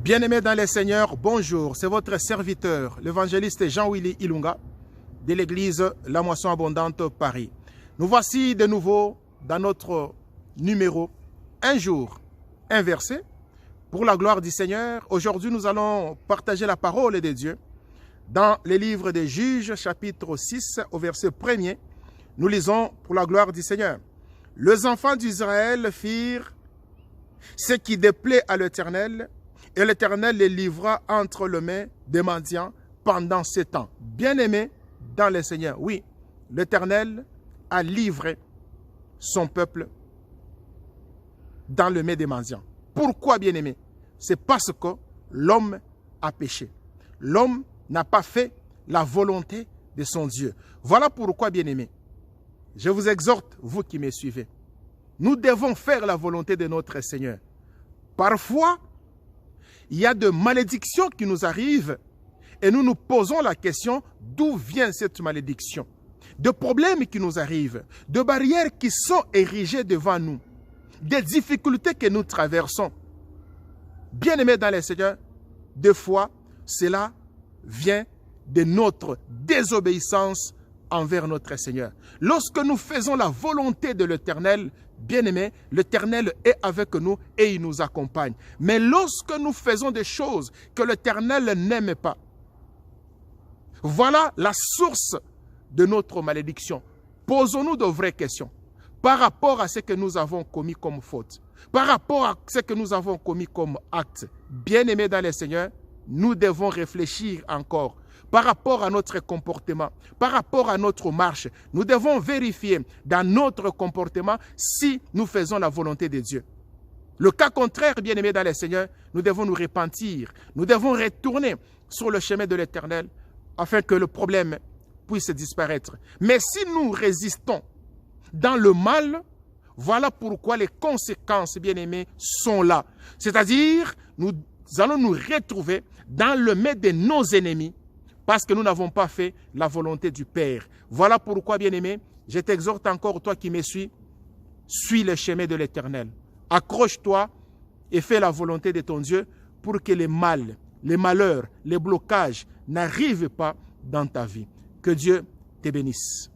Bien-aimés dans les Seigneurs, bonjour, c'est votre serviteur, l'évangéliste Jean-Willy Ilunga de l'église La Moisson Abondante Paris. Nous voici de nouveau dans notre numéro Un jour, un verset pour la gloire du Seigneur. Aujourd'hui, nous allons partager la parole de Dieu dans les livres des Juges, chapitre 6, au verset 1er. Nous lisons pour la gloire du Seigneur. Les enfants d'Israël firent ce qui déplaît à l'Éternel, et l'Éternel les livra entre les mains des mendiants pendant 7 ans. Bien-aimés dans le Seigneur, oui, l'Éternel a livré son peuple dans les mains des mendiants. Pourquoi, bien-aimés? C'est parce que l'homme a péché. L'homme n'a pas fait la volonté de son Dieu. Voilà pourquoi, bien-aimés, je vous exhorte, vous qui me suivez, nous devons faire la volonté de notre Seigneur. Parfois, il y a de malédictions qui nous arrivent et nous nous posons la question d'où vient cette malédiction. De problèmes qui nous arrivent, de barrières qui sont érigées devant nous, des difficultés que nous traversons. Bien-aimés dans le Seigneur, des fois, cela vient de notre désobéissance envers notre Seigneur. Lorsque nous faisons la volonté de l'Éternel, bien-aimés, l'Éternel est avec nous et il nous accompagne. Mais lorsque nous faisons des choses que l'Éternel n'aime pas, voilà la source de notre malédiction. Posons-nous de vraies questions par rapport à ce que nous avons commis comme faute, par rapport à ce que nous avons commis comme acte. Bien-aimés dans le Seigneur, nous devons réfléchir encore par rapport à notre comportement, par rapport à notre marche. Nous devons vérifier dans notre comportement si nous faisons la volonté de Dieu. Le cas contraire, bien-aimés dans le Seigneur, nous devons nous repentir. Nous devons retourner sur le chemin de l'Éternel afin que le problème puisse disparaître. Mais si nous résistons dans le mal, voilà pourquoi les conséquences, bien-aimés, sont là. C'est-à-dire, nous allons nous retrouver dans le main de nos ennemis parce que nous n'avons pas fait la volonté du Père. Voilà pourquoi, bien-aimé, je t'exhorte encore, toi qui me suis le chemin de l'Éternel. Accroche-toi et fais la volonté de ton Dieu pour que les malheurs, les blocages n'arrivent pas dans ta vie. Que Dieu te bénisse.